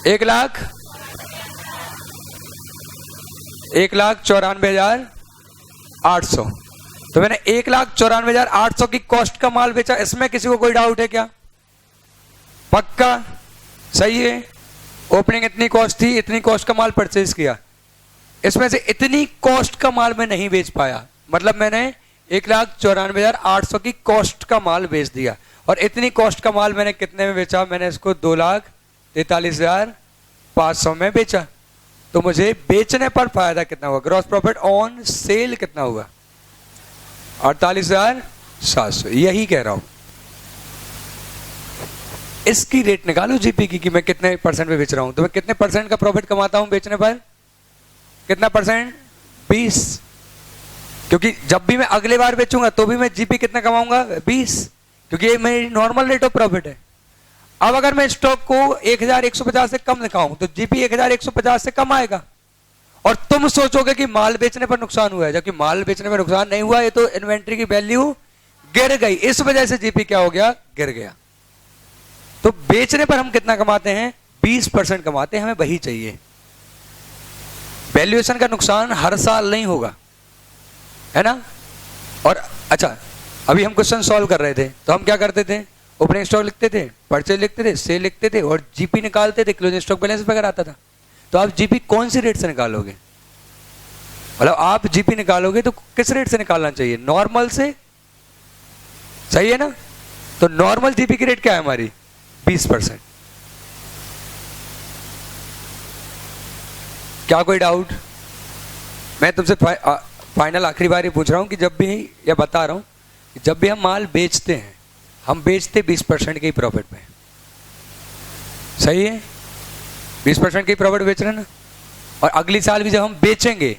1,94,800। तो मैंने 1,94,800 की कॉस्ट का माल बेचा। इसमें किसी को कोई डाउट है क्या? पक्का सही है। ओपनिंग इतनी कॉस्ट थी, इतनी कॉस्ट का माल परचेज किया, इसमें से इतनी कॉस्ट का माल मैं नहीं बेच पाया, मतलब मैंने 1,94,800 की कॉस्ट का माल बेच दिया। और इतनी कॉस्ट का माल मैंने कितने में बेचा? मैंने इसको 2,43,500 में बेचा। तो मुझे बेचने पर फायदा कितना हुआ? ग्रॉस प्रॉफिट ऑन सेल कितना हुआ? 48,700। यही कह रहा हूं। इसकी रेट निकालो जीपी की कि मैं कितने परसेंट पे बेच रहा हूं। तो मैं कितने परसेंट का प्रॉफिट कमाता हूं बेचने पर? कितना परसेंट? 20। क्योंकि जब भी मैं अगले बार बेचूंगा तो भी मैं जीपी कितना कमाऊंगा? 20, क्योंकि ये मेरी नॉर्मल रेट ऑफ प्रॉफिट है। अब अगर मैं स्टॉक को 1,150 से कम दिखाऊं तो जीपी 1,150 से कम आएगा। और तुम सोचोगे कि माल बेचने पर नुकसान हुआ है, जबकि माल बेचने पर नुकसान नहीं हुआ, ये तो इन्वेंट्री की वैल्यू गिर गई, इस वजह से जीपी क्या हो गया? गिर गया। तो बेचने पर हम कितना कमाते हैं? 20% कमाते हैं। हमें वही चाहिए। वैल्यूएशन का नुकसान हर साल नहीं होगा, है ना। और अच्छा, अभी हम क्वेश्चन सॉल्व कर रहे थे तो हम क्या करते थे? ओपनिंग स्टॉक लिखते थे, परचेज लिखते थे, सेल लिखते थे और जीपी निकालते थे। क्लोजिंग स्टॉक बैलेंस वगैरह आता था। तो आप जीपी कौन सी रेट से निकालोगे? मतलब आप जीपी निकालोगे तो किस रेट से निकालना चाहिए? नॉर्मल से, सही है ना। तो नॉर्मल जीपी की रेट क्या है हमारी? 20%। क्या कोई डाउट? मैं तुमसे फाइनल आखिरी बार ये पूछ रहा हूं कि जब भी, या बता रहा हूं कि जब भी हम माल बेचते हैं, हम बेचते 20% के ही प्रॉफिट पे, सही है। 20% की प्रॉफिट बेच रहे हैं ना। और अगली साल भी जब हम बेचेंगे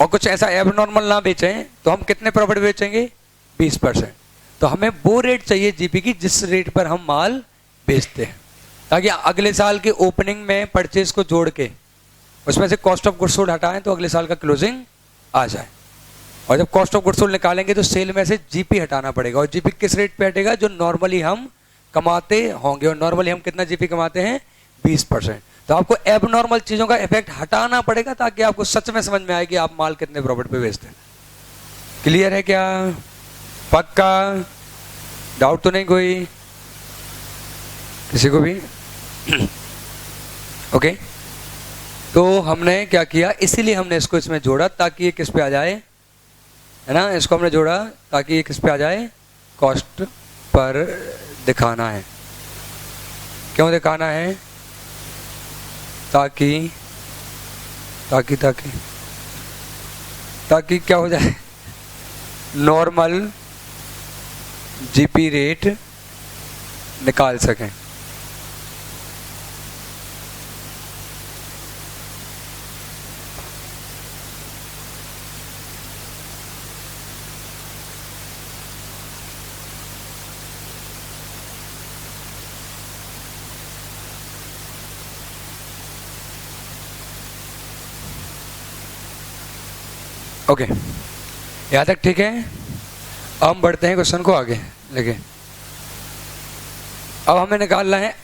और कुछ ऐसा एबनॉर्मल ना बेचें तो हम कितने प्रॉफिट बेचेंगे? 20%। तो हमें वो रेट चाहिए जीपी की जिस रेट पर हम माल बेचते हैं, ताकि अगले साल के ओपनिंग में परचेज को जोड़ के उसमें से कॉस्ट ऑफ गुड्स सोल्ड हटाएं तो अगले साल का क्लोजिंग आ जाए। और जब कॉस्ट ऑफ गुड्स सोल्ड निकालेंगे तो सेल में से जीपी हटाना पड़ेगा। और जीपी किस रेट पे हटेगा? जो नॉर्मली हम कमाते होंगे। और नॉर्मली हम कितना जीपी कमाते हैं? 20%। तो आपको एबनॉर्मल चीजों का इफेक्ट हटाना पड़ेगा ताकि आपको सच में समझ में आए कि आप माल कितने प्रॉफिट पे बेचते हैं। क्लियर है क्या? पक्का? डाउट तो नहीं कोई किसी को भी? ओके। तो हमने क्या किया, इसीलिए हमने इसको इसमें जोड़ा ताकि ये किस पे आ जाए, है ना। इसको हमने जोड़ा ताकि ये किस पे आ जाए? कॉस्ट पर दिखाना है। क्यों दिखाना है? ताकि ताकि ताकि ताकि क्या हो जाए? नॉर्मल जीपी रेट निकाल सकें। ओके, यहाँ तक ठीक है। अब हम बढ़ते हैं क्वेश्चन को आगे लेके। अब हमें निकालना है,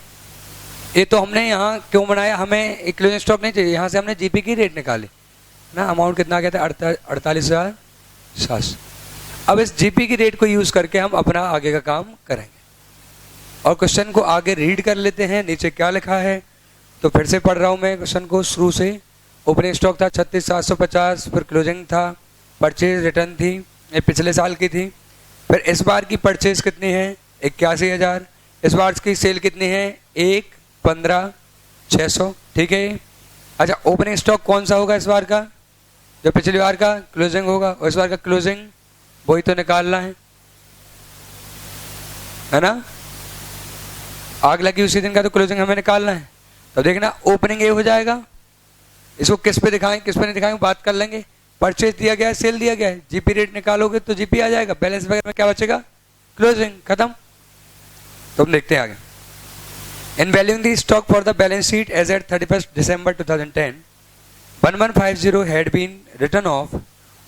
ये तो हमने यहाँ क्यों बनाया, हमें एक क्लोजिंग स्टॉक नहीं चाहिए, यहाँ से हमने जीपी की रेट निकाली ना। अमाउंट कितना आ गया था? 48,700। अब इस जीपी की रेट को यूज़ करके हम अपना आगे का काम करेंगे। और क्वेश्चन को आगे रीड कर लेते हैं, नीचे क्या लिखा है। तो फिर से पढ़ रहा हूँ मैं क्वेश्चन को शुरू से। ओपनिंग स्टॉक था 36,750, फिर क्लोजिंग था, परचेज रिटर्न थी, ये पिछले साल की थी। फिर इस बार की परचेज कितनी है? 81,000। इस बार की सेल कितनी है? 1,15,600। ठीक है। अच्छा, ओपनिंग स्टॉक कौन सा होगा इस बार का? जो पिछली बार का क्लोजिंग होगा। और इस बार का क्लोजिंग वही तो निकालना है ना। आग लगी उसी दिन का तो क्लोजिंग हमें निकालना है। तो देखना ओपनिंग ए हो जाएगा। इसको किस पे दिखाएं किस पे नहीं दिखाएं बात कर लेंगे। परचेज दिया गया है, सेल दिया गया है, जीपी रेट निकालोगे तो जीपी आ जाएगा। बैलेंस वगैरह में क्या बचेगा? क्लोजिंग। खत्म। तो हम देखते हैं आगे। In valuing the stock for the balance sheet as at 31 December 2010, 1150 had been written off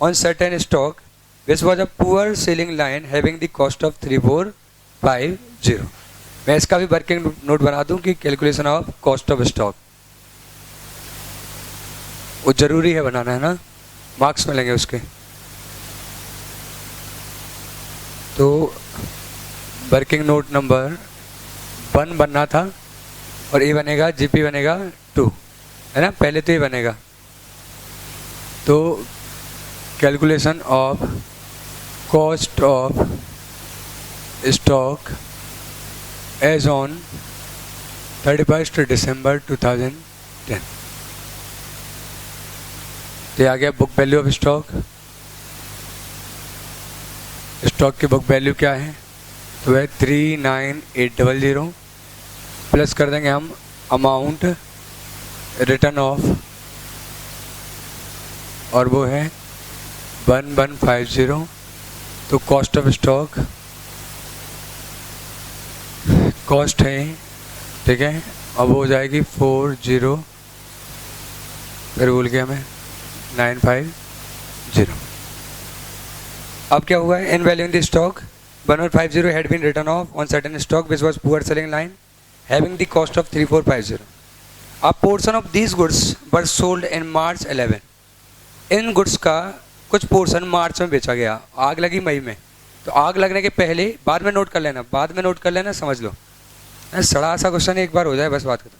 on certain stock which was a poor selling line having the cost of 3450. मैं इसका भी वर्किंग नोट बना दूं कि calculation of cost of stock, वो जरूरी है बनाना, है ना, मार्क्स मिलेंगे उसके। तो वर्किंग नोट नंबर 1 बनना था और ये बनेगा जीपी बनेगा 2, है ना, पहले तो ये बनेगा। तो calculation of cost of stock as on 31 December 2010। तो आ गया book value of stock. Stock की बुक वैल्यू क्या है, तो वह 39800 प्लस कर देंगे हम अमाउंट रिटर्न ऑफ, और वो है 1150। तो कॉस्ट ऑफ स्टॉक कॉस्ट है, ठीक है, अब हो जाएगी 40, फिर बोल गया मैं 950। अब क्या हुआ है, in value in the stock 1150 had been return off on certain stock which was poor selling line having the cost of 3450। A portion of these goods were sold in March 11। In goods का कुछ portion मार्च में बेचा गया, आग लगी मई में, तो आग लगने के पहले, बाद में नोट कर लेना, बाद में नोट कर लेना, समझ लो, सड़ा सा क्वेश्चन एक बार हो जाए बस बात खत्म।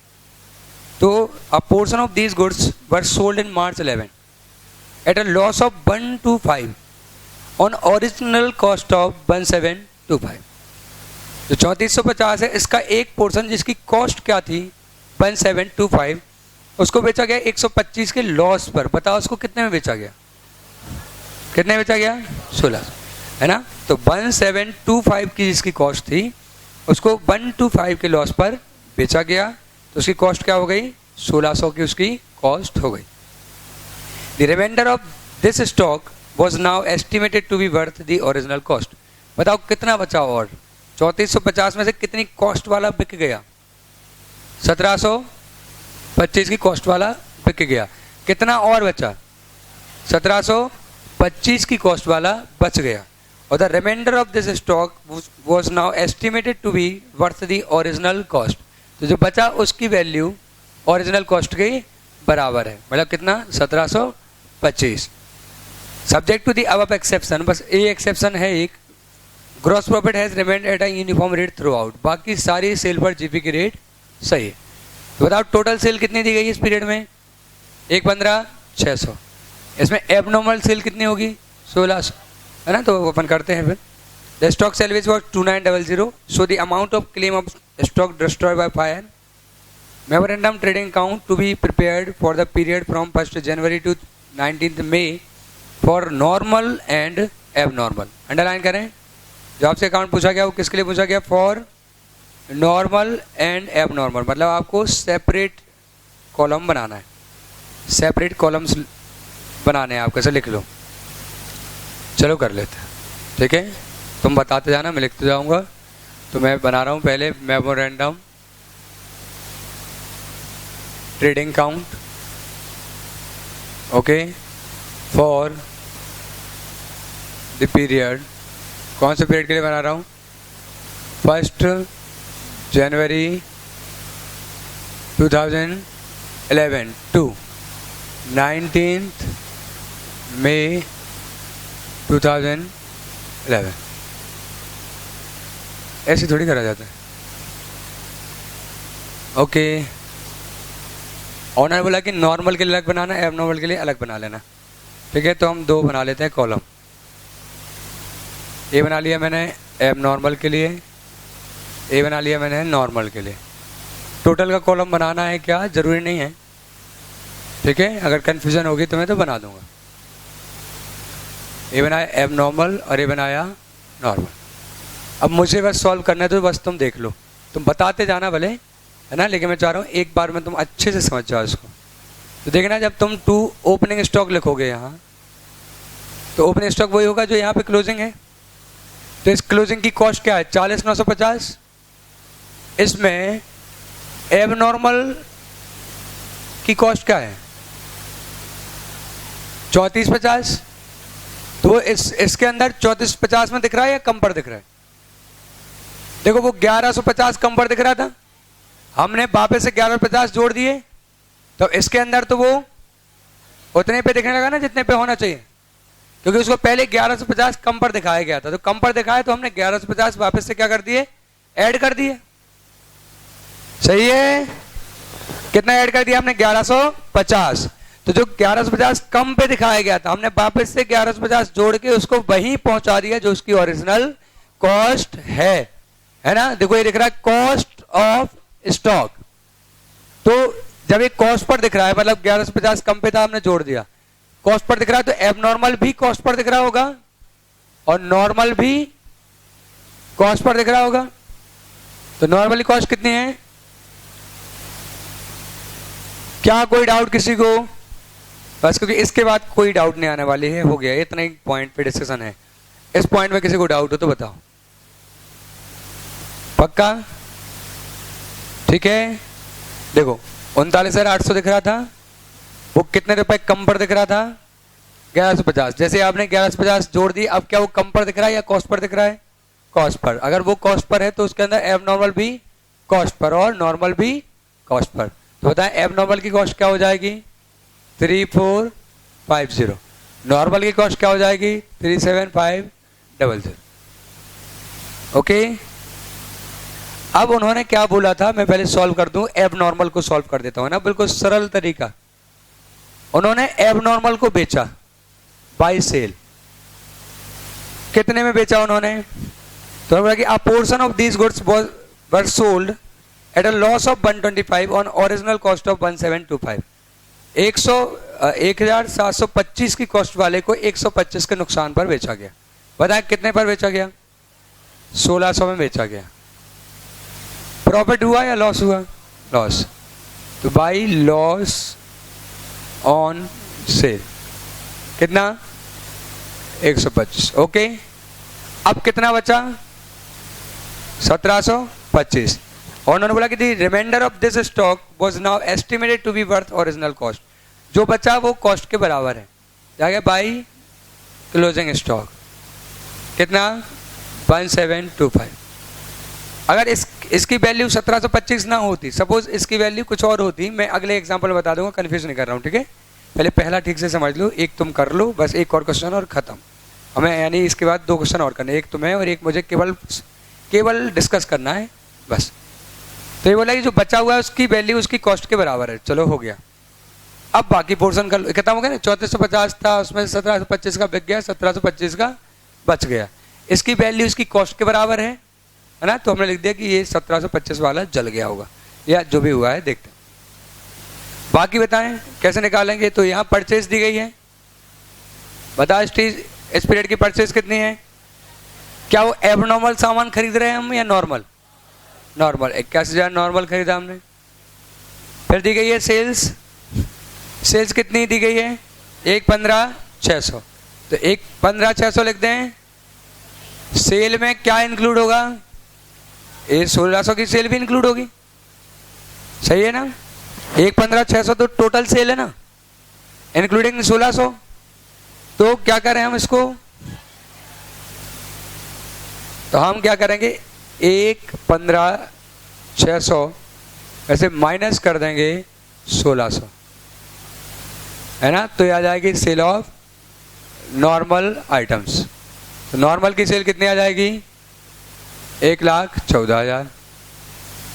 तो अ portion of these goods were sold in March 11 at a loss of 125 on original cost of 1725। जो 3450 है, इसका एक पोर्शन जिसकी कॉस्ट क्या थी 1725, उसको बेचा गया 125 के लॉस पर। बताओ उसको कितने में बेचा गया, कितने में बेचा गया, 1600, है ना। तो 1725 की जिसकी कॉस्ट थी उसको 125 के लॉस पर बेचा गया, तो उसकी कॉस्ट क्या हो गई, 1600 की उसकी कॉस्ट हो गई। The reminder of this stock was now estimated to be worth the original cost. बताओ कितना बचा, और 3450 में से कितनी कॉस्ट वाला बिक गया, 1725 की कॉस्ट वाला बिक गया, कितना और बचा, 1725 की कॉस्ट वाला बच गया। और the reminder of this stock was now estimated to be worth the original cost. तो जो बचा उसकी वैल्यू ओरिजिनल कॉस्ट के बराबर है, मतलब कितना, 1725। Subject to the above exception, बस ये एक्सेप्शन है एक, gross profit has remained at a uniform rate throughout, बाकी सारी सेल पर जीपी की रेट सही है। तो बताओ टोटल सेल कितनी दी गई इस पीरियड में, 115,600। इसमें एबनॉर्मल सेल कितनी होगी, 1600, है ना। तो ओपन करते हैं फिर। The stock salvage was 2900, so the amount of claim of stock destroy by fire. Memorandum trading account to be prepared for the period from 1 January to 19 May for normal and abnormal. Underline करें, जो आपसे account पूछा गया वो किसके लिए पूछा गया, फॉर नॉर्मल एंड एबनॉर्मल, मतलब आपको सेपरेट कॉलम बनाना है, सेपरेट कॉलम्स बनाने हैं आपको, ऐसे लिख लो। चलो कर लेते हैं, ठीक है, तुम बताते जाना, मैं लिखते जाऊंगा। तो मैं बना रहा हूँ पहले memorandum trading account, okay, for the period, कौन से पीरियड के लिए बना रहा हूँ, 1 जनवरी 2011 टू 19 मई 2011। ऐसे थोड़ी करा जाता है, ओके। ऑनर बोला कि नॉर्मल के लिए अलग बनाना, एब नॉर्मल के लिए अलग बना लेना, ठीक है। तो हम 2 बना लेते हैं कॉलम, ए बना लिया मैंने एब नॉर्मल के लिए, ए बना लिया मैंने नॉर्मल के लिए। टोटल का कॉलम बनाना है क्या, जरूरी नहीं है, ठीक है, अगर कन्फ्यूजन होगी तो मैं तो बना दूंगा। ए बनाया एब नॉर्मल और ए बनाया नॉर्मल। अब मुझे बस सॉल्व करना है, तो बस तुम देख लो, तुम बताते जाना भले, है ना, लेकिन मैं चाह रहा हूँ एक बार में तुम अच्छे से समझ जाओ इसको। तो देखना, जब तुम 2 ओपनिंग स्टॉक लिखोगे यहाँ, तो ओपनिंग स्टॉक वही होगा जो यहाँ पे क्लोजिंग है। तो इस क्लोजिंग की कॉस्ट क्या है, 40,950। इसमें एब नॉर्मल की कॉस्ट क्या है, 3450। तो इसके अंदर 3450 में दिख रहा है या कम पर दिख रहा है, देखो वो 1150 कम पर दिख रहा था, हमने वापस से 1150 जोड़ दिए, तो इसके अंदर तो वो उतने पे दिखने लगा ना जितने पे होना चाहिए, क्योंकि उसको पहले 1150 कम पर दिखाया गया था। तो कम पर दिखाया तो हमने 1150 वापस से क्या कर दिए, ऐड कर दिए। सही है, कितना ऐड कर दिया हमने, 1150। तो जो 1150 कम पे दिखाया गया था, हमने वापस से 1150 जोड़ के उसको वहीं पहुंचा दिया जो उसकी ओरिजिनल कॉस्ट है ना। देखो ये दिख रहा है कॉस्ट ऑफ स्टॉक। तो जब एक कॉस्ट पर दिख रहा है, मतलब 1150 कम पे था, हमने जोड़ दिया, कॉस्ट पर दिख रहा है, तो एबनॉर्मल भी कॉस्ट पर दिख रहा होगा और नॉर्मल भी कॉस्ट पर दिख रहा होगा। तो नॉर्मली कॉस्ट कितनी है, क्या कोई डाउट किसी को? बस, क्योंकि इसके बाद कोई डाउट नहीं आने वाली है, हो गया, इतना ही पॉइंट पे डिस्कशन है। इस पॉइंट में किसी को डाउट हो तो बताओ। पक्का? ठीक है। देखो 39,800 दिख रहा था, वो कितने रुपए कम पर दिख रहा था, 1150। जैसे आपने 1150 जोड़ दी, अब क्या वो कम पर दिख रहा है या कॉस्ट पर दिख रहा है, कॉस्ट पर। अगर वो कॉस्ट पर है तो उसके अंदर एबनॉर्मल भी कॉस्ट पर और नॉर्मल भी कॉस्ट पर। तो बताएं एबनॉर्मल की कॉस्ट क्या हो जाएगी, 3450। नॉर्मल की कॉस्ट क्या हो जाएगी, 37500। ओके। अब उन्होंने क्या बोला था, मैं पहले सॉल्व कर दूं, एबनॉर्मल को सॉल्व कर देता हूं ना, बिल्कुल सरल तरीका। उन्होंने एबनॉर्मल को बेचा बाय सेल। कितने में बेचा उन्होंने, तो बोला कि अ portion of these goods were sold at a loss of 125 on original cost of 1725। 1725 की कॉस्ट वाले को 125 के नुकसान पर बेचा गया। बताएं कितने पर बेचा गया, 1600 में बेचा गया। प्रॉफिट हुआ या लॉस हुआ, लॉस। तो बाई लॉस ऑन सेल कितना, 125। ओके। अब कितना बचा, 1725। और उन्होंने बोला कि the reminder of this stock was now estimated to be worth original cost. जो बचा वो कॉस्ट के बराबर है, जाके बाई क्लोजिंग स्टॉक कितना, 1725। अगर इसकी वैल्यू 1725 ना होती, सपोज इसकी वैल्यू कुछ और होती, मैं अगले एग्जांपल में बता दूंगा, कंफ्यूज नहीं कर रहा हूँ, ठीक है। पहले पहला ठीक से समझ लो, एक तुम कर लो, बस एक और क्वेश्चन और खत्म। हमें यानी इसके बाद 2 क्वेश्चन और करने, एक तुम्हें और एक मुझे केवल डिस्कस करना है बस। तो ये बोला कि जो बचा हुआ है उसकी वैल्यू उसकी कॉस्ट के बराबर है। चलो हो गया। अब बाकी पोर्शन कर लो, खत्म हो गया ना। 3450 था, उसमें 1725 का बिक गया, 1725 का बच गया। इसकी वैल्यू इसकी कॉस्ट के बराबर है ना। तो हमने लिख दिया कि ये 1725 वाला जल गया होगा, या जो भी हुआ है देखते हैं। बाकी बताएं कैसे निकालेंगे। तो यहाँ परचेज दी गई है, बता इस पीरियड की परचेज कितनी है। क्या वो एबनॉर्मल सामान खरीद रहे हैं हम या नॉर्मल, नॉर्मल। 81,000 नॉर्मल खरीदा हमने। फिर दी गई है सेल्स, सेल्स कितनी दी गई है, 115,600। तो 115,600 लिख दें। सेल में क्या इंक्लूड होगा, ये 1600 की सेल भी इंक्लूड होगी, सही है ना। 115,600 तो टोटल सेल है ना, इंक्लूडिंग 1600। तो क्या करें हम इसको, तो हम क्या करेंगे, 115,600 ऐसे माइनस कर देंगे 1600, है ना। तो ये आ जाएगी सेल ऑफ नॉर्मल आइटम्स। तो नॉर्मल की सेल कितनी आ जाएगी, 1,14,000।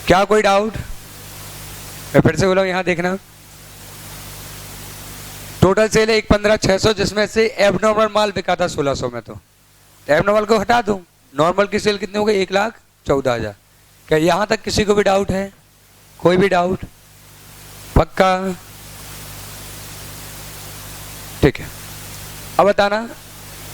क्या कोई डाउट, मैं फिर से बोला यहाँ देखना। टोटल सेल है 115,600, जिसमें से एबनॉर्मल माल बिका था 1600 में। तो एबनॉर्मल को हटा दूं, नॉर्मल की सेल कितनी हो गई, 1,14,000। क्या यहाँ तक किसी को भी डाउट है, कोई भी डाउट? पक्का? ठीक है। अब बताना,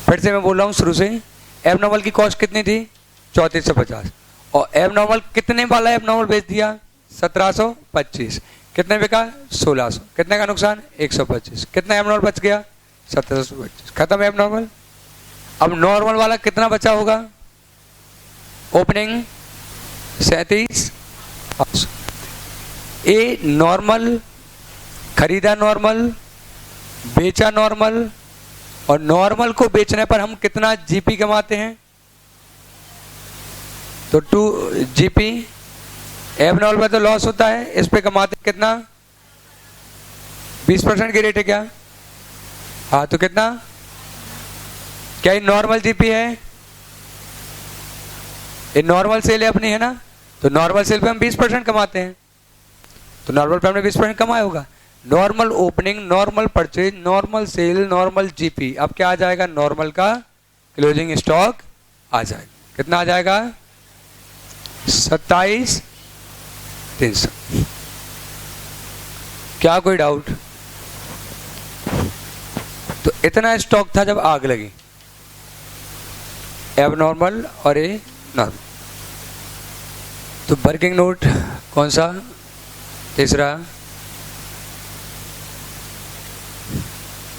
फिर से मैं बोल रहा हूँ शुरू से। एबनॉर्मल की कॉस्ट कितनी थी, 3450। और एबनॉर्मल कितने वाला एबनॉर्मल बेच दिया, 1725। कितने बिका, 1600। कितने का नुकसान, 125। कितना एबनॉर्मल बच गया, 1725। खत्म एबनॉर्मल। अब नॉर्मल वाला कितना बचा होगा, ओपनिंग 37,500। ए नॉर्मल, खरीदा नॉर्मल, बेचा नॉर्मल, और नॉर्मल को बेचने पर हम कितना जीपी कमाते हैं। तो 2 GP एब नॉर्मल में तो लॉस होता है, इस पे कमाते कितना 20% की रेट है क्या? हाँ तो कितना, क्या ये नॉर्मल जीपी है? ये नॉर्मल सेल है अपनी, है ना? तो नॉर्मल सेल पे हम 20% कमाते हैं, तो नॉर्मल पे हमने 20% कमाया होगा। Normal opening, normal purchase, normal sale, normal GP, अब क्या आ जाएगा? नॉर्मल का क्लोजिंग स्टॉक आ जाएगा। कितना आ जाएगा? 27,300। क्या कोई डाउट? तो इतना स्टॉक था जब आग लगी, एब नॉर्मल और ए नॉर्मल। तो वर्किंग नोट कौन सा? तीसरा,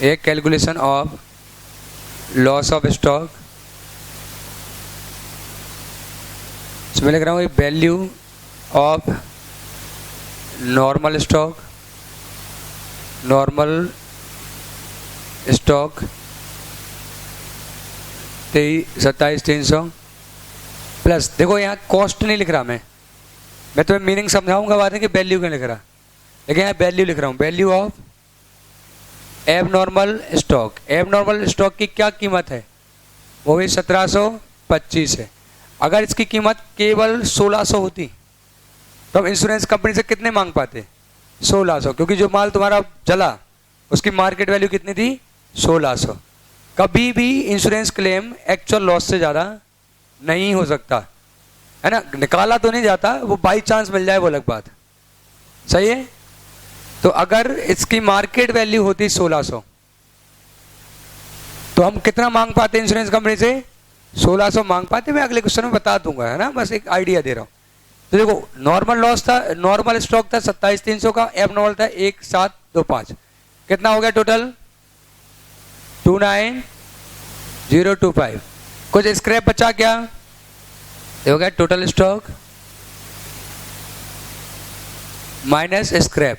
एक calculation of loss of stock, इसमें लिख रहा हूँ value of normal stock, normal stock 27,300 plus, देखो यहाँ कॉस्ट नहीं लिख रहा मैं तुम्हें मीनिंग समझाऊंगा बाद में कि वैल्यू क्यों लिख रहा, लेकिन यहाँ वैल्यू लिख रहा हूँ, वैल्यू ऑफ एब नॉर्मल स्टॉक। एब नॉर्मल स्टॉक की क्या कीमत है? वो भी 1725 है। अगर इसकी कीमत केवल 1600 होती तो हम इंश्योरेंस कंपनी से कितने मांग पाते? 1600, क्योंकि जो माल तुम्हारा जला उसकी मार्केट वैल्यू कितनी थी? 1600। कभी भी इंश्योरेंस क्लेम एक्चुअल लॉस से ज़्यादा नहीं हो सकता, है ना? निकाला तो नहीं जाता, वो बाई चांस मिल जाए वो अलग बात, सही है? तो अगर इसकी मार्केट वैल्यू होती 1600 तो हम कितना मांग पाते इंश्योरेंस कंपनी से? 1600 मांग पाते। मैं अगले क्वेश्चन में बता दूंगा, है ना? बस एक आइडिया दे रहा हूं। तो देखो नॉर्मल लॉस था, नॉर्मल स्टॉक था 27,300 का, एब नॉर्मल था 1725, कितना हो गया टोटल? 29,025। कुछ स्क्रैप बचा क्या? ये हो गया टोटल स्टॉक माइनस स्क्रैप,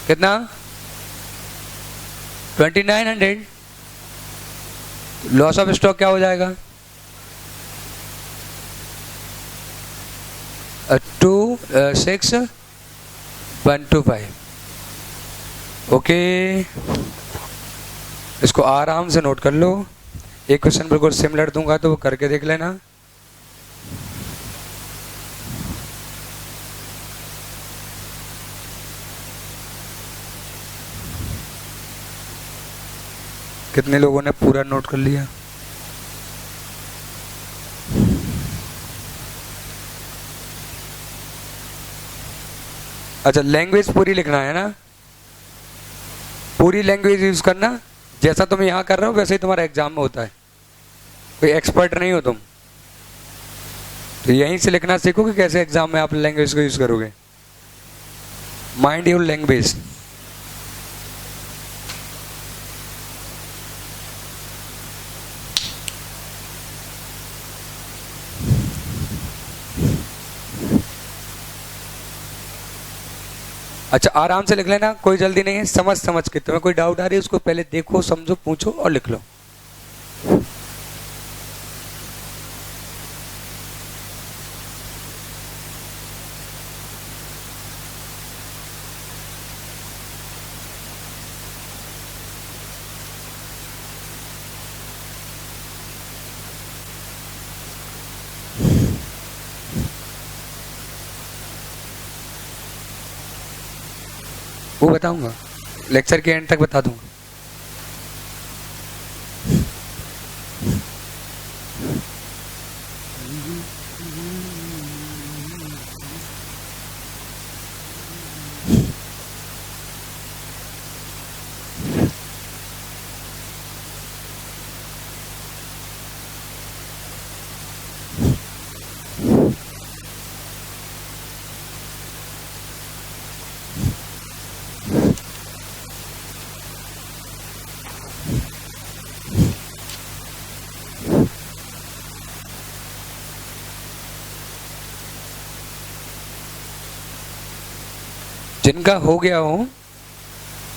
कितना? 2900। लॉस ऑफ स्टॉक क्या हो जाएगा? 26,125। ओके, इसको आराम से नोट कर लो। एक क्वेश्चन बिल्कुल सिमिलर दूंगा तो वो करके देख लेना। कितने लोगों ने पूरा नोट कर लिया? अच्छा, लैंग्वेज पूरी लिखना है ना? पूरी लैंग्वेज यूज करना, जैसा तुम यहां कर रहे हो वैसे ही तुम्हारा एग्जाम में होता है। कोई एक्सपर्ट नहीं हो तुम, तो यहीं से लिखना सीखो कि कैसे एग्जाम में आप लैंग्वेज को यूज करोगे। Mind your language. अच्छा, आराम से लिख लेना, कोई जल्दी नहीं है, समझ समझ के। तुम्हें कोई डाउट आ रही है उसको पहले देखो, समझो, पूछो और लिख लो। वो बताऊंगा, लेक्चर के एंड तक बता दूंगा। जिनका हो गया हो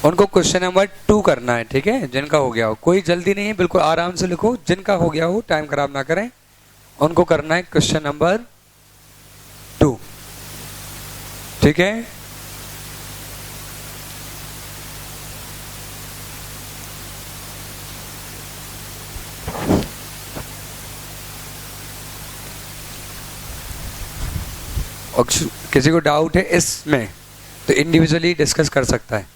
उनको क्वेश्चन नंबर 2 करना है, ठीक है? जिनका हो गया हो, कोई जल्दी नहीं है, बिल्कुल आराम से लिखो। जिनका हो गया हो टाइम खराब ना करें, उनको करना है क्वेश्चन नंबर 2। ठीक है, और किसी को डाउट है इसमें तो इंडिविजुअली डिस्कस कर सकता है।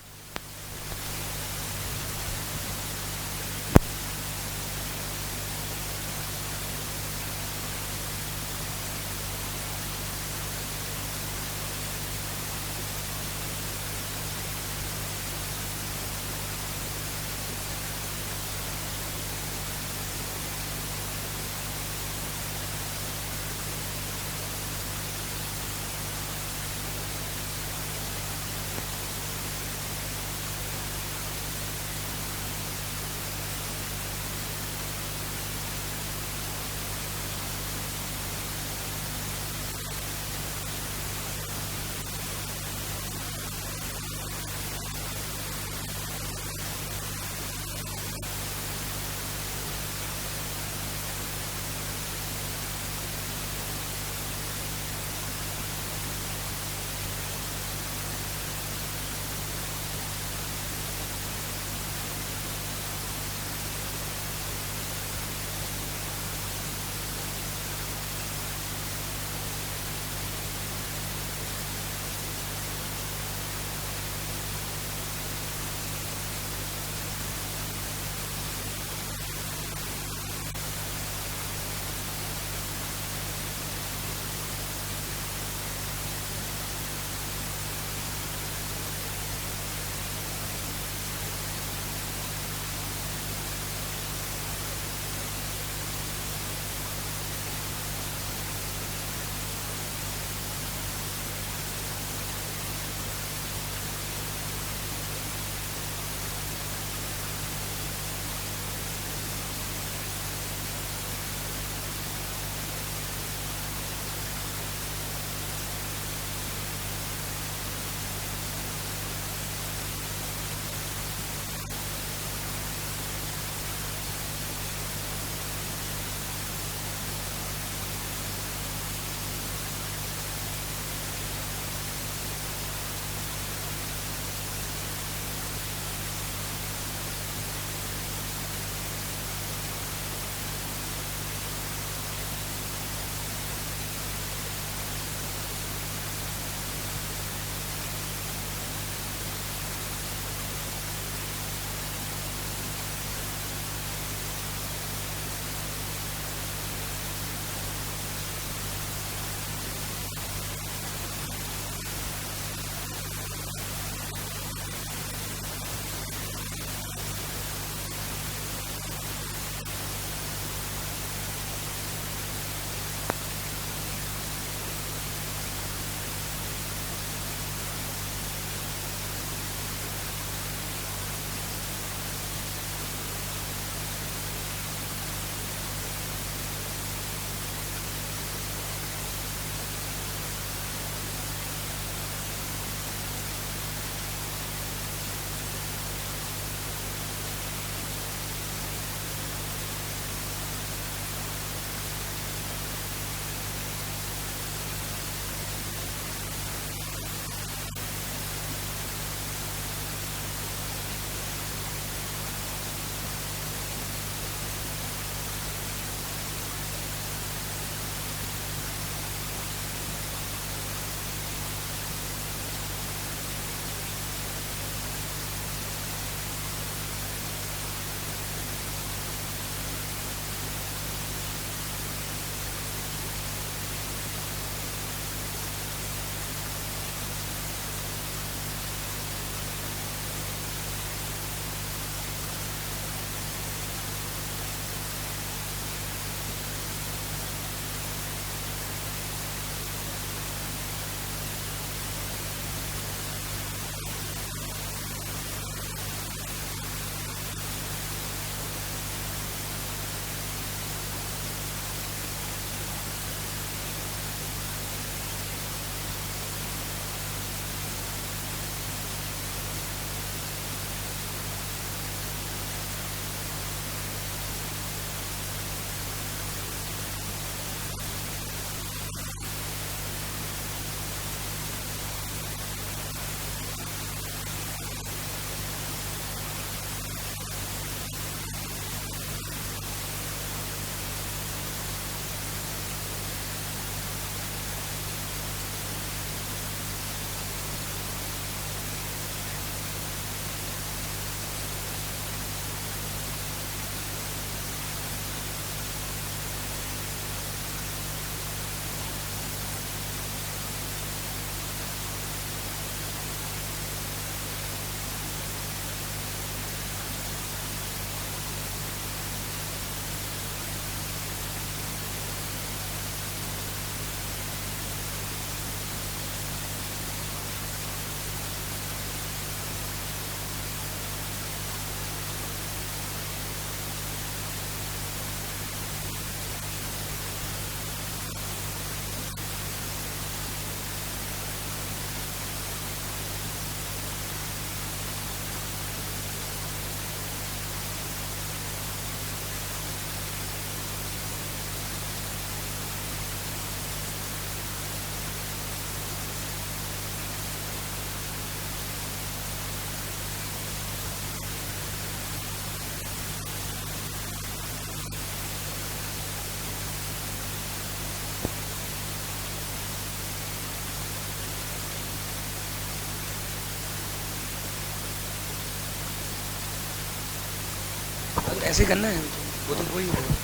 ऐसे करना है, वो तो वही होगा।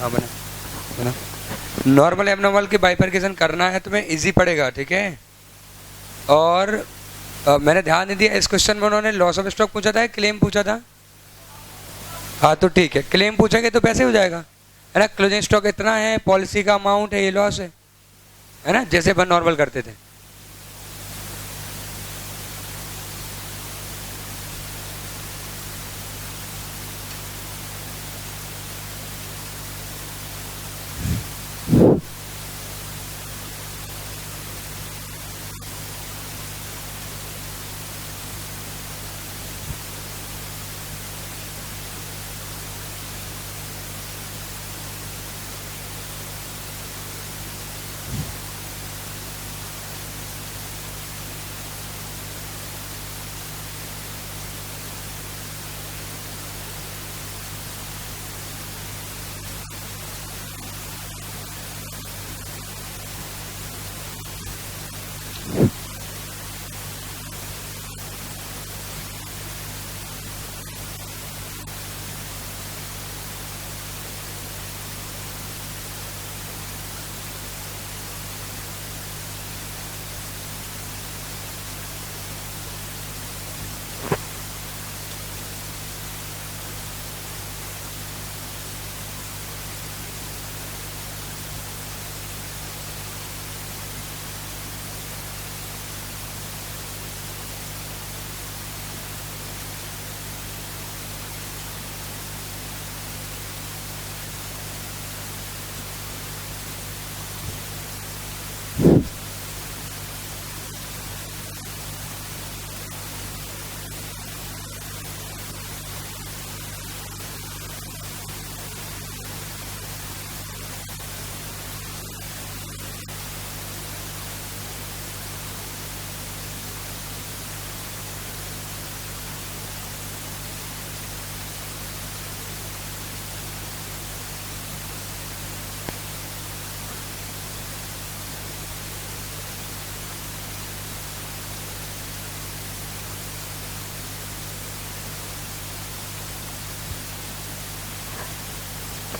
हाँ बना बना। नॉर्मल एबनॉर्मल की बाइफरकेशन करना है तुम्हें, इजी पड़ेगा, ठीक है। और मैंने ध्यान नहीं दिया इस क्वेश्चन में उन्होंने लॉस ऑफ स्टॉक पूछा था, क्लेम पूछा था। हाँ तो ठीक है, क्लेम पूछेंगे तो पैसे हो जाएगा, है ना। क्लोजिंग स्टॉक इतना है, पॉलिसी का अमाउंट है, ये लॉस है ना, जैसे अपन नॉर्मल करते थे।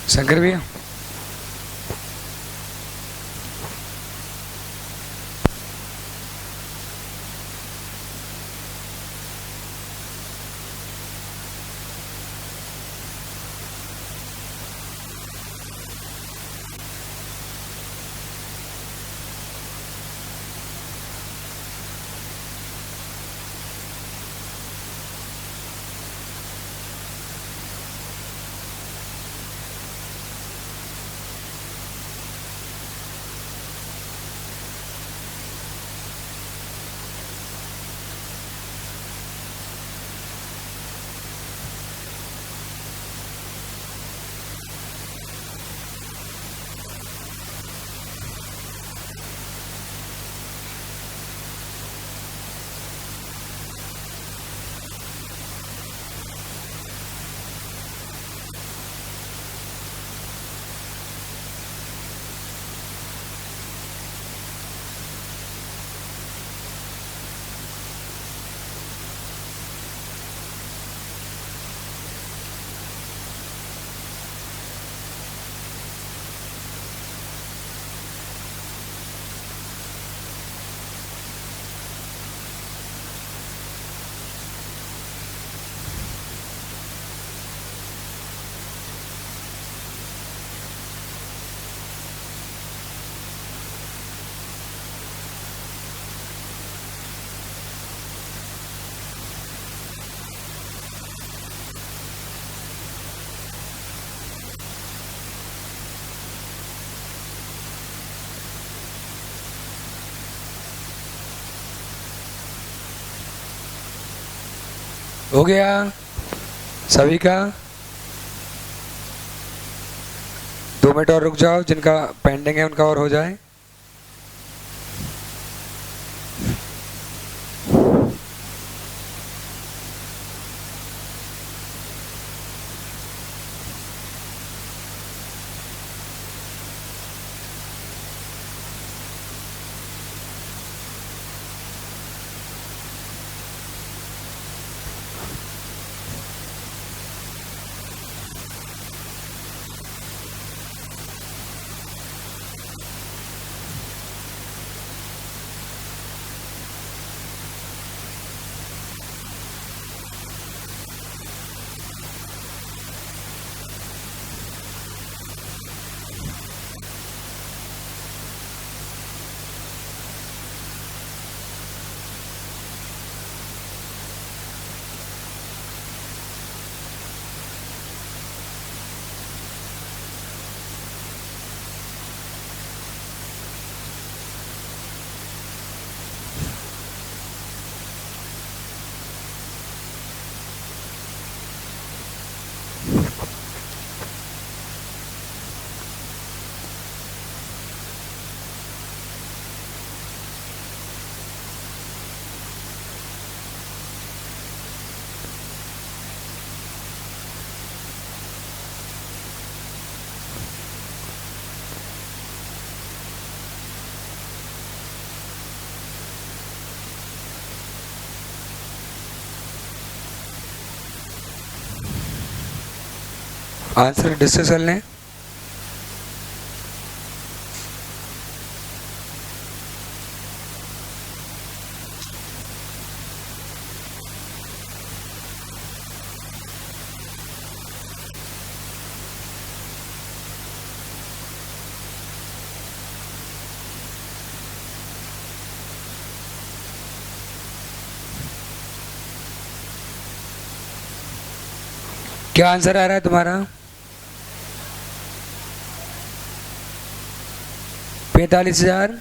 शंकर भैया, हो गया सभी का। 2 मिनट और रुक जाओ, जिनका पेंडिंग है उनका और हो जाए। आंसर डिस्कस कर लें। क्या आंसर आ रहा है तुम्हारा? 45,000।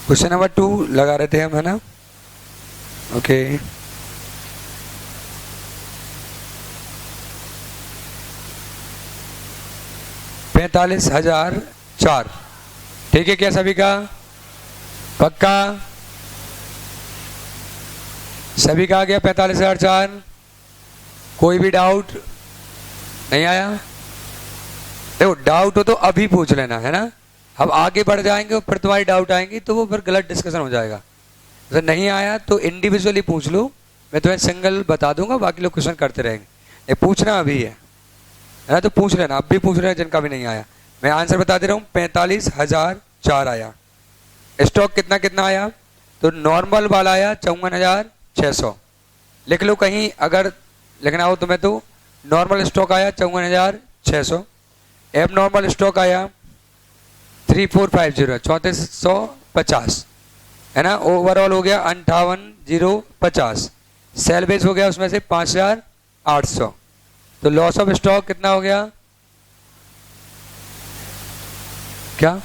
क्वेश्चन नंबर 2 लगा रहे थे हम, है ना? ओके। $45,004। ठीक है क्या सभी का? पक्का? सभी का आ गया 45,004? कोई भी डाउट नहीं आया? देखो डाउट हो तो अभी पूछ लेना, है ना? अब आगे बढ़ जाएंगे और फिर तुम्हारी डाउट आएंगी तो वो फिर गलत डिस्कशन हो जाएगा। अगर नहीं आया तो इंडिविजुअली पूछ लो, मैं तुम्हें सिंगल बता दूंगा, बाकी लोग क्वेश्चन करते रहेंगे। ये पूछना अभी है ना? तो पूछ लेना, अब भी पूछ रहे हैं जिनका भी नहीं आया। मैं आंसर बता दे रहा हूँ, 45,004 आया। स्टॉक कितना कितना आया? तो नॉर्मल वाला आया 54,600। लिख लो कहीं अगर लिखना हो तुम्हें, तो नॉर्मल स्टॉक आया 54,600। एब नॉर्मल स्टॉक आया 3450, 3450, है ना? ओवरऑल हो गया 58,050। सेलवेज हो गया उसमें से 5,800। तो लॉस ऑफ स्टॉक कितना हो गया? क्या?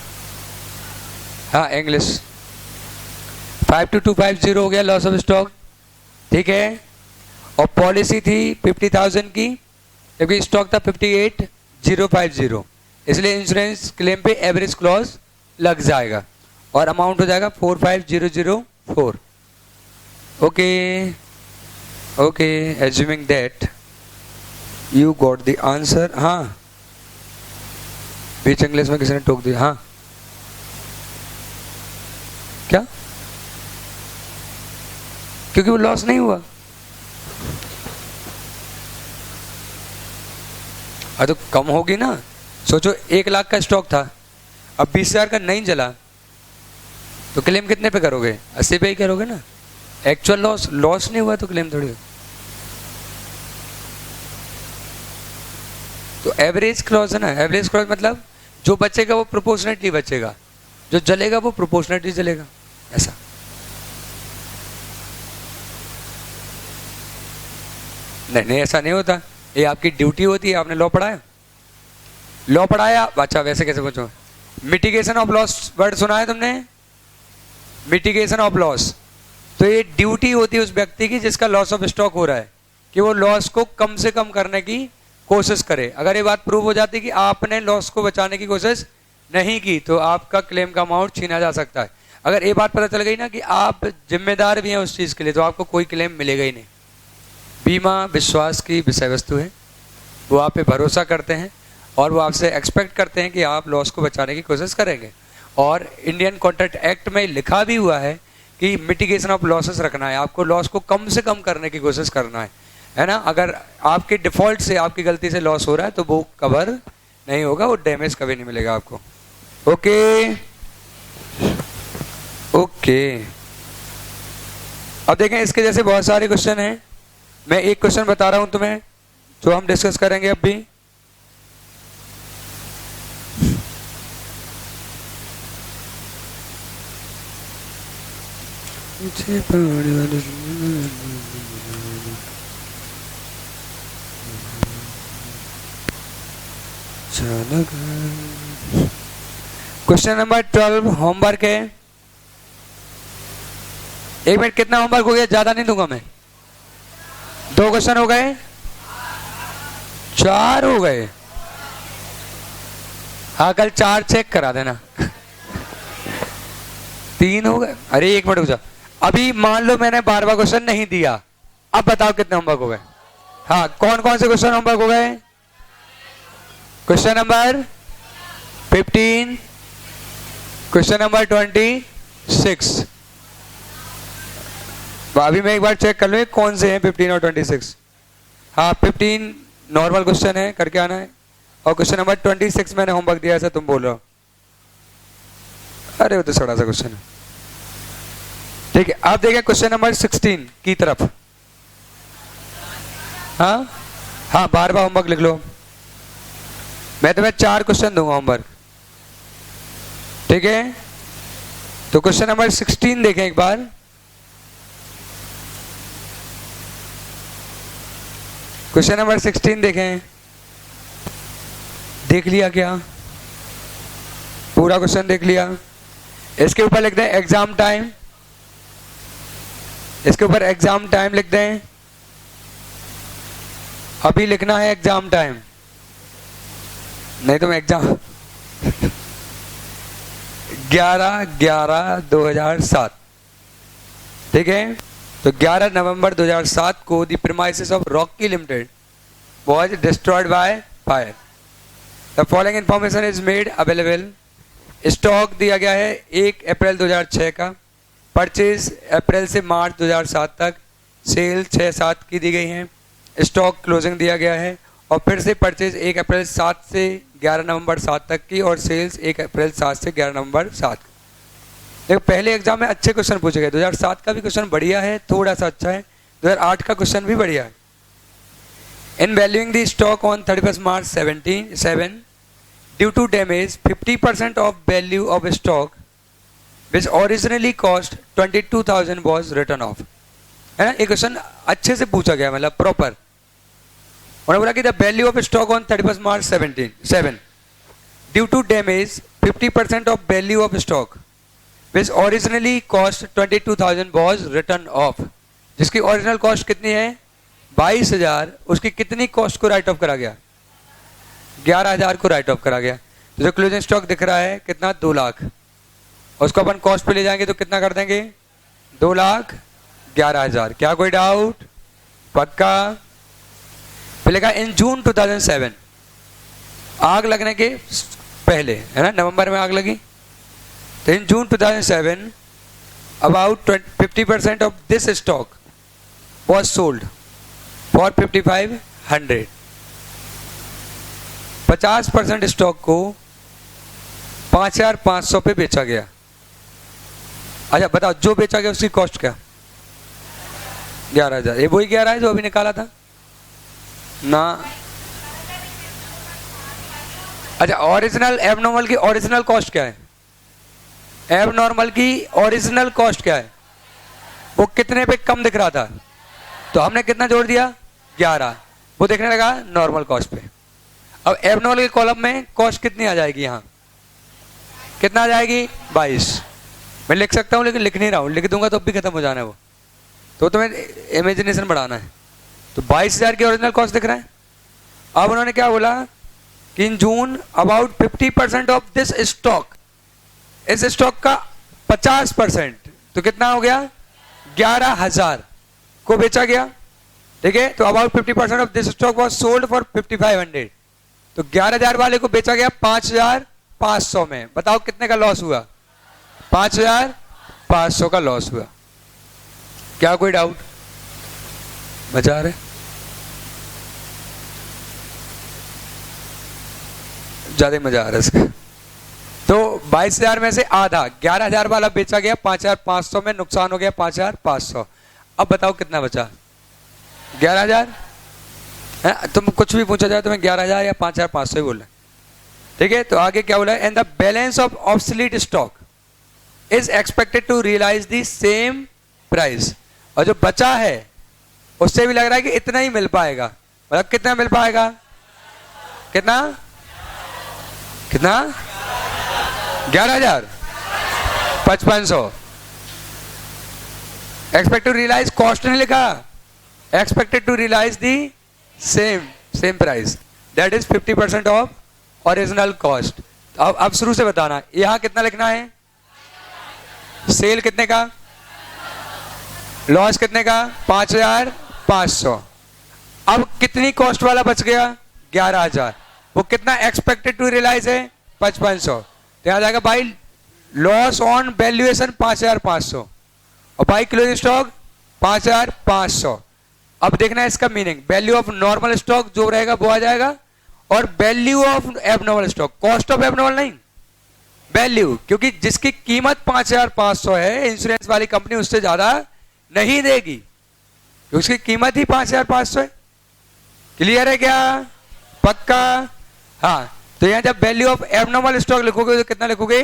हाँ इंग्लिश, 52,250 हो गया लॉस ऑफ स्टॉक। ठीक है। और पॉलिसी थी 50,000 की, जबकि स्टॉक था 58,050, इसलिए इंश्योरेंस क्लेम पे एवरेज क्लॉज लग जाएगा और अमाउंट हो जाएगा 45,004। Okay okay, assuming that you got the answer. हाँ बीच इंग्लिश में किसी ने टोक दिया। हाँ क्या? क्योंकि वो लॉस नहीं हुआ। तो कम होगी ना। सोचो 1 लाख का स्टॉक था, अब 20,000 का नहीं चला, तो क्लेम कितने पे करोगे? 80 पे ही करोगे ना। एक्चुअल लॉस नहीं हुआ तो क्लेम थोड़ी हो। तो एवरेज क्लॉज है ना। एवरेज क्लॉज मतलब जो बचेगा वो प्रोपोर्शनेटली बचेगा, जो जलेगा वो प्रोपोर्शनेटली जलेगा, ऐसा। नहीं नहीं ऐसा नहीं होता, ये आपकी ड्यूटी होती है। आपने लॉ पढ़ाया? लॉ पढ़ाया? अच्छा वैसे कैसे पूछो? मिटिगेशन ऑफ लॉस वर्ड सुना है तुमने? मिटिगेशन ऑफ लॉस, तो ये ड्यूटी होती है उस व्यक्ति की जिसका लॉस ऑफ स्टॉक हो रहा है, कि वो लॉस को कम से कम करने की कोशिश करे। अगर ये बात प्रूव हो जाती है कि आपने लॉस को बचाने की कोशिश नहीं की, तो आपका क्लेम का अमाउंट छीना जा सकता है। अगर ये बात पता चल गई ना कि आप जिम्मेदार भी हैं उस चीज के लिए, तो आपको कोई क्लेम मिलेगा ही नहीं। बीमा विश्वास की विषय वस्तु है, वो आप पे भरोसा करते हैं और वो आपसे एक्सपेक्ट करते हैं कि आप लॉस को बचाने की कोशिश करेंगे। और इंडियन कॉन्ट्रैक्ट एक्ट में लिखा भी हुआ है कि मिटिगेशन ऑफ लॉसेस रखना है, आपको लॉस को कम से कम करने की कोशिश करना है ना? अगर आपके डिफॉल्ट से, आपकी गलती से लॉस हो रहा है तो वो कवर नहीं होगा, वो डैमेज कभी नहीं मिलेगा आपको। ओके ओके, अब देखें इसके जैसे बहुत सारे क्वेश्चन हैं। मैं एक क्वेश्चन बता रहा हूं तुम्हें जो हम डिस्कस करेंगे अब भी। क्वेश्चन नंबर 12 होमवर्क है। 1 मिनट, कितना होमवर्क हो गया? ज्यादा नहीं दूंगा मैं। 2 क्वेश्चन हो गए, 4 हो गए। हाँ कल 4 चेक करा देना। 3 हो गए। अरे 1 मिनट रुक जा। अभी मान लो मैंने 12वां क्वेश्चन नहीं दिया, अब बताओ कितने होमवर्क हो गए? हाँ कौन कौन से क्वेश्चन होमवर्क हो गए? Question number 15, question number 26। अभी मैं एक बार चेक कर लूँ कौन से हैं 15 और 26। हाँ 15 नॉर्मल क्वेश्चन है, करके आना है। और क्वेश्चन नंबर 26 मैंने होमवर्क दिया, ऐसा तुम बोल रहे हो। अरे वो तो सड़ा सा क्वेश्चन है। ठीक है, अब देखिए क्वेश्चन नंबर 16 की तरफ। हाँ हाँ 12वां होमवर्क लिख लो। मैं तुम्हें 4 क्वेश्चन दूंगा होमवर्क, ठीक है? तो क्वेश्चन नंबर 16 देखें एक बार। क्वेश्चन नंबर 16 देखें। देख लिया क्या? पूरा क्वेश्चन देख लिया? इसके ऊपर लिख दें एग्जाम टाइम। इसके ऊपर एग्जाम टाइम लिख दें। अभी लिखना है एग्जाम टाइम, नहीं तो मैं एग्जाम 11/11/2007, ठीक है? तो 11 नवंबर 2007 को the premises of Rocky limited was destroyed by fire. The following information is made available. Stock दिया गया है 1 अप्रैल 2006 का, परचेज अप्रैल से मार्च 2007 तक, सेल 6/7 की दी गई है, स्टॉक क्लोजिंग दिया गया है, और फिर से परचेज 1 अप्रैल 7 से 11 नवंबर 7 तक की, और सेल्स 1 अप्रैल 7 से 11 नवंबर 7। देखो पहले एग्जाम में अच्छे क्वेश्चन पूछे गए। 2007 का भी क्वेश्चन बढ़िया है, थोड़ा सा अच्छा है। 2008 का क्वेश्चन भी बढ़िया है। In valuing the stock on 31 March 7 due to damage 50% of value of stock which originally cost 22,000 was return off. है ना, ये क्वेश्चन अच्छे से पूछा गया, मतलब प्रॉपर। उन्होंने बोला कि the value of stock on 31 March 7 due to damage 50% of value of stock which originally cost 22,000 was return off. जिसकी ओरिजिनल कॉस्ट कितनी है? 22,000। उसकी कितनी कॉस्ट को राइट ऑफ करा गया? 11,000 को राइट ऑफ करा गया। तो जो क्लोजिंग स्टॉक दिख रहा है कितना? 2 लाख। उसको अपन कॉस्ट पे ले जाएंगे तो कितना कर देंगे? 2,11,000। क्या कोई डाउट? पक्का? फिर लिखा इन जून 2007, आग लगने के पहले, है ना, नवंबर में आग लगी, तो इन जून 2007 about 50% of this stock was sold for 5,500। 50% stock को 5,500 पे बेचा गया। अच्छा बताओ, जो बेचा गया उसकी कॉस्ट क्या? 11,000। ये वही 11 है जो अभी निकाला था ना? अच्छा, ओरिजिनल एबनॉर्मल की ओरिजिनल कॉस्ट क्या है? एबनॉर्मल की ओरिजिनल कॉस्ट क्या है? वो कितने पे कम दिख रहा था, तो हमने कितना जोड़ दिया? 11। वो देखने लगा नॉर्मल कॉस्ट पे। अब एबनॉर्मल के कॉलम में कॉस्ट कितनी आ जाएगी? यहाँ कितना आ जाएगी? 22। मैं लिख सकता हूँ लेकिन लिख नहीं रहा हूँ, लिख दूंगा तो अब भी खत्म हो जाना है वो, तो तुम्हें इमेजिनेशन बढ़ाना है। तो 22,000 की ओरिजिनल कॉस्ट दिख रहा है। अब उन्होंने क्या बोला कि इन जून अबाउट 50% ऑफ दिस स्टॉक, इस स्टॉक का 50%, तो कितना हो गया? 11,000 को बेचा गया, ठीक है? तो about 50% of this stock was sold for 5,500। तो 11,000 वाले को बेचा गया 5,500 में। बताओ कितने का लॉस हुआ? 5,500 का लॉस हुआ। क्या कोई डाउट? मजा आ रहा है? ज्यादा मजा आ रहा है इसका। तो 22,000 में से आधा 11,000 वाला बेचा गया 5,500 में, नुकसान हो गया 5,500। अब बताओ कितना बचा? 11,000। तुम कुछ भी पूछा जाए तो मैं 11,000 या 5,500 ही बोल रहा, ठीक है? तो आगे क्या बोला? And the balance of obsolete stock is expected to realise the same price. और जो बचा है उससे भी लग रहा है कि इतना ही मिल पाएगा। मतलब कितना मिल पाएगा? कितना कितना? 11,000 5,500। एक्सपेक्ट टू रियलाइज कॉस्ट नहीं लिखा, expected to realise the same price, that is 50% of original cost. अब शुरू से बताना, यहां कितना लिखना है, सेल कितने का, लॉस कितने का, 5500। अब कितनी कॉस्ट वाला बच गया, 11000, वो कितना एक्सपेक्टेड टू रियलाइज है, 5500। तो यहां जाएगा भाई लॉस ऑन वैल्यूएशन 5500 और बाई क्लोजिंग स्टॉक 5500। अब देखना है इसका meaning, value of normal stock जो रहेगा वो आ जाएगा और value of abnormal stock, cost of abnormal नहीं, वैल्यू, क्योंकि जिसकी कीमत 5500 है इंश्योरेंस वाली कंपनी उससे ज्यादा नहीं देगी, उसकी कीमत ही 5500 है। क्लियर है क्या, पक्का? हाँ, तो यहां जब वैल्यू ऑफ एबनॉर्मल स्टॉक लिखोगे तो कितना लिखोगे,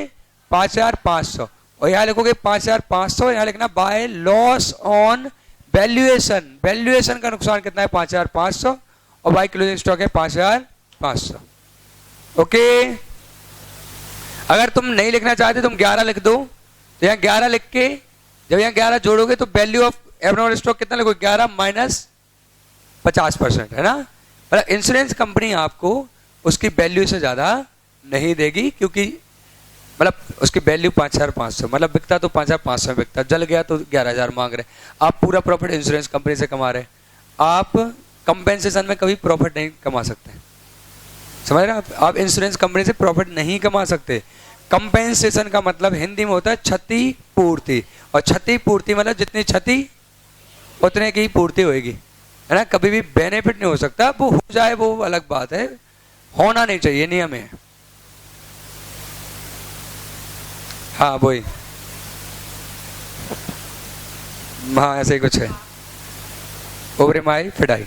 5500, और यहां लिखोगे 5500, यहां लिखना by loss on valuation, valuation का नुकसान कितना है 5500 और बाय क्लोजिंग स्टॉक है 5500। ओके, अगर तुम नहीं लिखना चाहते तुम 11 लिख दो, तो यहां 11 लिख के जब यहां 11 जोड़ोगे तो वैल्यू ऑफ एबनॉर्मल स्टॉक कितना लिखोगे, 11 माइनस 50%, है ना। मतलब इंश्योरेंस कंपनी आपको उसकी वैल्यू से ज्यादा नहीं देगी, क्योंकि मतलब उसकी वैल्यू 5500, मतलब बिकता तो 5500 में बिकता, जल गया तो 11000 मांग रहे। आप पूरा प्रॉफिट इंश्योरेंस कंपनी से कमा रहे, आप कंपेंसेशन में कभी प्रॉफिट नहीं कमा सकते, समझ रहे हैं आप इंश्योरेंस कंपनी से प्रॉफिट नहीं कमा सकते। कंपेंसेशन का मतलब हिंदी में होता है क्षतिपूर्ति, और क्षतिपूर्ति मतलब जितनी क्षति उतने की पूर्ति होगी, है ना। कभी भी बेनिफिट नहीं हो सकता, वो हो जाए वो अलग बात है, होना नहीं चाहिए, नियम है। हाँ वही, हाँ ऐसे ही कुछ है, ओवरमाई फिडाई।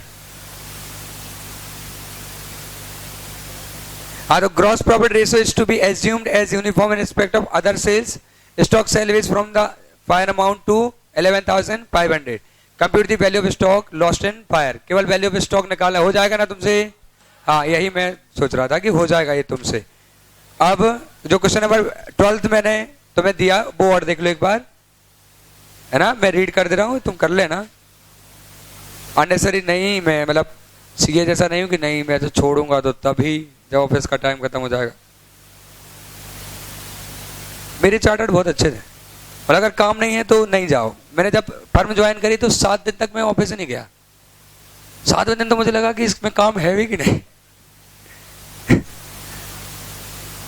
तो gross profit ratio is to be assumed as uniform in respect of other sales, stock sales from the fire amount to 11,500। Compute the value of stock lost in fire, केवल वैल्यू ऑफ स्टॉक निकालना, हो जाएगा ना तुमसे। हाँ यही मैं सोच रहा था कि हो जाएगा ये तुमसे। अब जो क्वेश्चन नंबर 12 मैंने तुम्हें दिया वो और देख लो एक बार, है ना, मैं रीड कर दे रहा हूँ, तुम कर लेना। अननेसेसरी नहीं, मैं मतलब सीए जैसा नहीं हूँ कि नहीं मैं तो छोड़ूंगा तो तभी जब ऑफिस का टाइम खत्म हो जाएगा। मेरे चार्टर्ड बहुत अच्छे थे, और अगर काम नहीं है तो नहीं जाओ। मैंने जब फर्म ज्वाइन करी तो 7 दिन तक मैं ऑफिस से नहीं गया। 7वें दिन तो मुझे लगा कि इसमें काम है भी कि नहीं।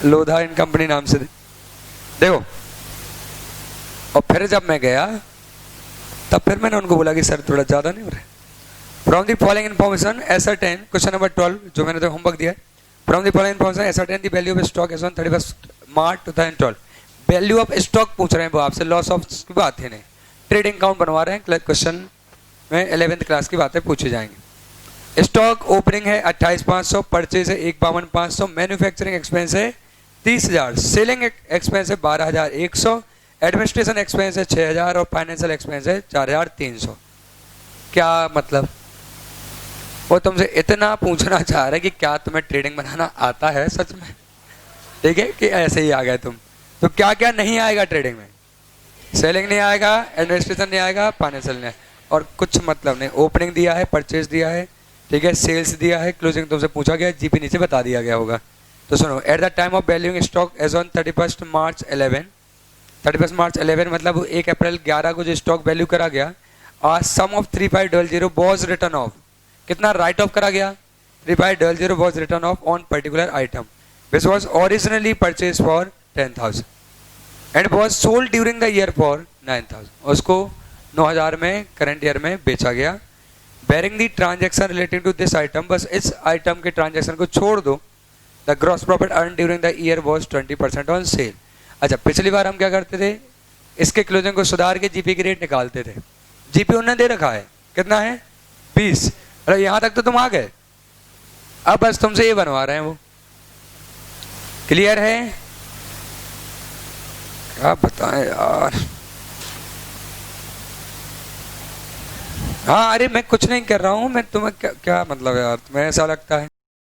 लोधा इन कंपनी नाम से देखो, और फिर जब मैं गया तब फिर मैंने उनको बोला कि सर थोड़ा ज्यादा नहीं हो रहा है। From the following information ascertain, question number 12 जो मैंने तो होमवर्क दिया है। From the following information ascertain the value of stock as on 31 March 2012। Value of stock पूछ रहे हैं वो आपसे, लॉस ऑफ की बात है नहीं, ट्रेडिंग अकाउंट बनवा रहे हैं, क्वेश्चन में 11th क्लास की बातें पूछी जाएंगी। स्टॉक ओपनिंग है 28,500, परचेज है 51,500, मैन्युफैक्चरिंग एक्सपेंस है 30,000, सेलिंग एक्सपेंस है 12,100, एडमिनिस्ट्रेशन एक्सपेंस है 6,000 और फाइनेंशियल एक्सपेंस है 4,300। क्या मतलब, वो तुमसे इतना पूछना चाह रहे कि क्या तुम्हें ट्रेडिंग बनाना आता है सच में, ठीक है, कि ऐसे ही आ गए तुम। तो क्या क्या नहीं आएगा ट्रेडिंग में, सेलिंग नहीं आएगा, एडमिनिस्ट्रेशन नहीं आएगा, फाइनेंशियल नहीं आएगा, और कुछ मतलब नहीं। ओपनिंग दिया है, परचेज दिया है, ठीक है, सेल्स दिया है, क्लोजिंग तुमसे पूछा गया, जीपी नीचे बता दिया गया होगा। तो सुनो, at the time of valuing stock as on 31 March 11 मतलब 1 अप्रैल 11 को जो स्टॉक वैल्यू करा गया, sum of 3500 was return off, कितना राइट ऑफ करा गया, 3500 was return off on particular item which was originally purchase for 10,000 and was sold during the year for 9,000, उसको 9,000 में करंट ईयर में बेचा गया। Bearing the transaction relating to this item, बस इस आइटम के ट्रांजेक्शन को छोड़ दो, the gross profit earn during the year was 20% on cell. अच्छा, पिछली बार हम क्या करते थे, इसके क्लोजिंग को सुधार के जीपी की रेट निकालते थे। जीपी उन्होंने दे रखा है, कितना है 20, अरे यहां तक तो तुम आ गए, अब बस तुमसे ये बनवा रहे हैं वो। क्लियर है, क्या बताएं यार। हाँ अरे मैं कुछ नहीं कर रहा हूं, मैं तुम्हें क्या मतलब यार, तुम्हें ऐसा लगता है।